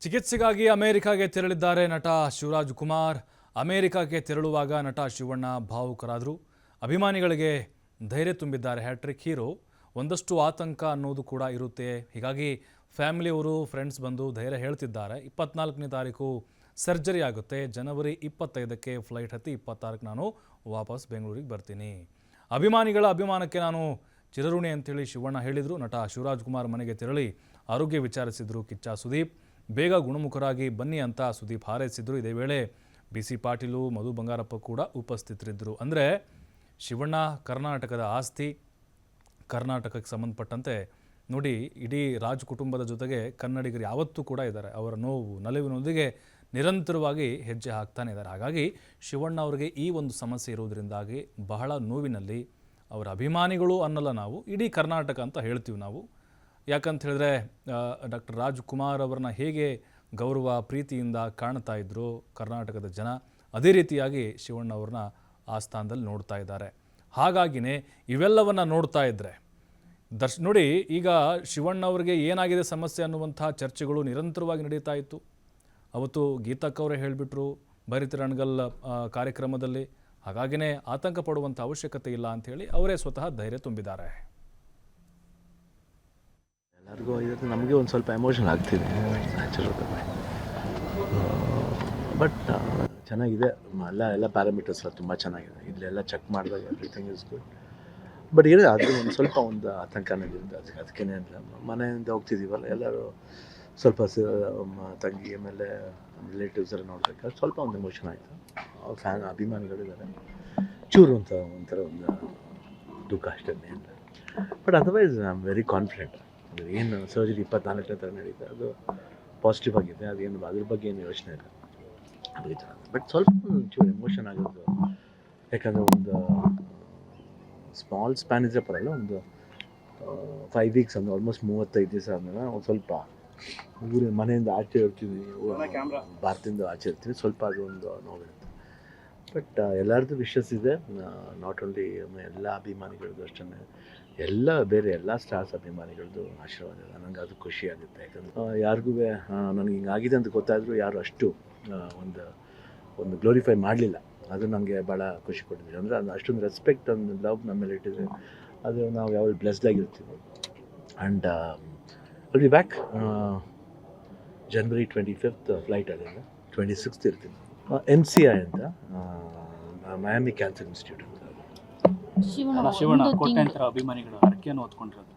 ಚಿಕಿತ್ಸೆಗಾಗಿ ಅಮೆರಿಕಾಗೆ ತೆರಳಿದ್ದಾರೆ ನಟ ಶಿವರಾಜ್ ಕುಮಾರ್. ಅಮೆರಿಕಾಗೆ ತೆರಳುವಾಗ ನಟ ಶಿವಣ್ಣ ಭಾವುಕರಾದರು. ಅಭಿಮಾನಿಗಳಿಗೆ ಧೈರ್ಯ ತುಂಬಿದ್ದಾರೆ ಹ್ಯಾಟ್ರಿಕ್ ಹೀರೋ. ಒಂದಷ್ಟು ಆತಂಕ ಅನ್ನೋದು ಕೂಡ ಇರುತ್ತೆ. ಹೀಗಾಗಿ ಫ್ಯಾಮಿಲಿಯವರು ಫ್ರೆಂಡ್ಸ್ ಬಂದು ಧೈರ್ಯ ಹೇಳ್ತಿದ್ದಾರೆ. 24ನೇ ತಾರೀಕು ಸರ್ಜರಿ ಆಗುತ್ತೆ. ಜನವರಿ 25ಕ್ಕೆ ಫ್ಲೈಟ್ ಹತ್ತಿ 26ಕ್ಕೆ ನಾನು ವಾಪಸ್ ಬೆಂಗಳೂರಿಗೆ ಬರ್ತೀನಿ. ಅಭಿಮಾನಿಗಳ ಅಭಿಮಾನಕ್ಕೆ ನಾನು ಚಿರಋಣಿ ಅಂತೇಳಿ ಶಿವಣ್ಣ ಹೇಳಿದರು. ನಟ ಶಿವರಾಜ್ ಕುಮಾರ್ ಮನೆಗೆ ತೆರಳಿ ಆರೋಗ್ಯ ವಿಚಾರಿಸಿದರು ಕಿಚ್ಚ ಸುದೀಪ್. ಬೇಗ ಗುಣಮುಖರಾಗಿ ಬನ್ನಿ ಅಂತ ಸುದೀಪ್ ಹಾರೈಸಿದ್ರು. ಇದೇ ವೇಳೆ BC ಪಾಟೀಲು, ಮಧು ಬಂಗಾರಪ್ಪ ಕೂಡ ಉಪಸ್ಥಿತರಿದ್ದರು. ಅಂದರೆ ಶಿವಣ್ಣ ಕರ್ನಾಟಕದ ಆಸ್ತಿ. ಕರ್ನಾಟಕಕ್ಕೆ ಸಂಬಂಧಪಟ್ಟಂತೆ ನೋಡಿ, ಇಡೀ ರಾಜ್ ಕುಟುಂಬದ ಜೊತೆಗೆ ಕನ್ನಡಿಗರು ಯಾವತ್ತೂ ಕೂಡ ಇದ್ದಾರೆ. ಅವರ ನೋವು ನಲಿವಿನೊಂದಿಗೆ ನಿರಂತರವಾಗಿ ಹೆಜ್ಜೆ ಹಾಕ್ತಾನೆ ಇದ್ದಾರೆ. ಹಾಗಾಗಿ ಶಿವಣ್ಣ ಅವರಿಗೆ ಈ ಒಂದು ಸಮಸ್ಯೆ ಇರೋದರಿಂದಾಗಿ ಬಹಳ ನೋವಿನಲ್ಲಿ ಅವರ ಅಭಿಮಾನಿಗಳು ಅನ್ನಲ್ಲ, ನಾವು ಇಡೀ ಕರ್ನಾಟಕ ಅಂತ ಹೇಳ್ತೀವಿ ನಾವು. ಯಾಕಂತ ಹೇಳಿದ್ರೆ ಡಾಕ್ಟರ್ ರಾಜ್ಕುಮಾರ್ ಅವರನ್ನ ಹೇಗೆ ಗೌರವ ಪ್ರೀತಿಯಿಂದ ಕಾಣ್ತಾ ಇದ್ರು ಕರ್ನಾಟಕದ ಜನ, ಅದೇ ರೀತಿಯಾಗಿ ಶಿವಣ್ಣ ಅವ್ರನ್ನ ಆ ಸ್ಥಾನದಲ್ಲಿ ನೋಡ್ತಾ ಇದ್ದಾರೆ. ಹಾಗಾಗಿನೇ ಇವೆಲ್ಲವನ್ನು ನೋಡ್ತಾ ಇದ್ದರೆ ನೋಡಿ, ಈಗ ಶಿವಣ್ಣ ಅವರಿಗೆ ಏನಾಗಿದೆ ಸಮಸ್ಯೆ ಅನ್ನುವಂಥ ಚರ್ಚೆಗಳು ನಿರಂತರವಾಗಿ ನಡೀತಾ ಇತ್ತು. ಅವತ್ತು ಗೀತಕ್ಕ ಅವರೇ ಹೇಳಿಬಿಟ್ರು ಬೈರತಿರಣಗಲ್ ಕಾರ್ಯಕ್ರಮದಲ್ಲಿ. ಹಾಗಾಗಿನೇ ಆತಂಕ ಪಡುವಂಥ ಅವಶ್ಯಕತೆ ಇಲ್ಲ ಅಂಥೇಳಿ ಅವರೇ ಸ್ವತಃ ಧೈರ್ಯ ತುಂಬಿದ್ದಾರೆ. ಎಲ್ಲರಿಗೂ ಇದಕ್ಕೆ ನಮಗೆ ಒಂದು ಸ್ವಲ್ಪ ಎಮೋಷನ್ ಆಗ್ತಿದೆ ನ್ಯಾಚುರಲ್, ಬಟ್ ಚೆನ್ನಾಗಿದೆ. ಎಲ್ಲ ಪ್ಯಾರಾಮೀಟರ್ಸ್ ಎಲ್ಲ ತುಂಬ ಚೆನ್ನಾಗಿದೆ. ಇಲ್ಲೆಲ್ಲ ಚೆಕ್ ಮಾಡಿದಾಗ ಎವ್ರಿಥಿಂಗ್ ಇಸ್ ಗುಡ್. ಬಟ್ ಇದೆ ಅದು ಒಂದು ಆತಂಕನೇ ಇರುತ್ತೆ. ಅದಕ್ಕೇನೆ ಅಂತ ಮನೆಯಿಂದ ಹೋಗ್ತಿದ್ದೀವಲ್ಲ, ಎಲ್ಲರೂ ಸ್ವಲ್ಪ ತಂಗಿ ಆಮೇಲೆ ರಿಲೇಟಿವ್ಸ್ ಎಲ್ಲ ನೋಡ್ಬೇಕಾದ್ರೆ ಸ್ವಲ್ಪ ಒಂದು ಎಮೋಷನ್ ಆಯಿತು. ಅಭಿಮಾನಿಗಳಿದ್ದಾರೆ, ಚೂರು ಅಂತ ಒಂಥರ ಒಂದು ದುಃಖ ಅಷ್ಟೇ ಅಂತ. But otherwise I am very confident. ಏನು ಸರ್ಜರಿ 24ನೇ ಥರ ನಡೀತೆ, ಅದು ಪಾಸಿಟಿವ್ ಆಗಿದೆ. ಅದೇನು ಅದ್ರ ಬಗ್ಗೆ ಏನು ಯೋಚನೆ ಇಲ್ಲ. ಅದು ಈ ಥರ. ಬಟ್ ಸ್ವಲ್ಪ ಒಂಚೂರು ಎಮೋಷನ್ ಆಗೋದು, ಯಾಕಂದರೆ ಒಂದು ಸ್ಮಾಲ್ ಸ್ಪ್ಯಾನ್ ಇದ್ರೆ ಪರಲ್ಲ, ಒಂದು 5 ವೀಕ್ಸ್ ಅಂದರೆ ಆಲ್ಮೋಸ್ಟ್ 35 ದಿವಸ ಆದಮೇಲೆ ಒಂದು ಸ್ವಲ್ಪ ಮನೆಯಿಂದ ಆಚೆ ಇರ್ತೀವಿ, ಭಾರತದಿಂದ ಆಚೆ ಇರ್ತೀವಿ, ಸ್ವಲ್ಪ ಅದು ಒಂದು ನೋವಿರುತ್ತೆ. ಬಟ್ ಎಲ್ಲರದ್ದು ವಿಶಸ್ ಇದೆ. ನಾಟ್ ಓನ್ಲಿ ಎಲ್ಲ ಅಭಿಮಾನಿಗಳದ್ದು ಅಷ್ಟೇ, ಬೇರೆ ಎಲ್ಲ ಸ್ಟಾರ್ಸ್ ಅಭಿಮಾನಿಗಳದ್ದು ಆಶೀರ್ವಾದ ಇದೆ. ನನಗೆ ಅದು ಖುಷಿ ಆಗುತ್ತೆ. ಯಾಕಂದರೆ ಯಾರಿಗೂ ನನಗೆ ಹಿಂಗಾಗಿದೆ ಅಂತ ಗೊತ್ತಾದರೂ ಯಾರು ಅಷ್ಟು ಒಂದು ಗ್ಲೋರಿಫೈ ಮಾಡಲಿಲ್ಲ. ಅದು ನನಗೆ ಭಾಳ ಖುಷಿ ಕೊಟ್ಟಿದೆ. ಅಂದರೆ ಅದು ಅಷ್ಟೊಂದು ರೆಸ್ಪೆಕ್ಟ್ ಒಂದು ಲವ್ ನಮ್ಮ ಮೇಲೆ ಇಟ್ಟಿದೆ. ಅದು ನಾವು ಯಾವಾಗ ಬ್ಲೆಸ್ಡ್ ಆಗಿರ್ತೀವಿ. And will be back January 25th flight ಅಲ್ಲಿಂದ 26th ಇರ್ತೀನಿ. MCI ಅಂತ ಮಯಾಮಿ ಕ್ಯಾನ್ಸರ್ ಇನ್ಸ್ಟಿಟ್ಯೂಟ್ ಅಂತ. ಶಿವಣ್ಣ ಕೋಟ್ಯಾಂತರ ಅಭಿಮಾನಿಗಳು ಹರಕೆಯನ್ನು ಹೊತ್ಕೊಂಡಿರೋದು.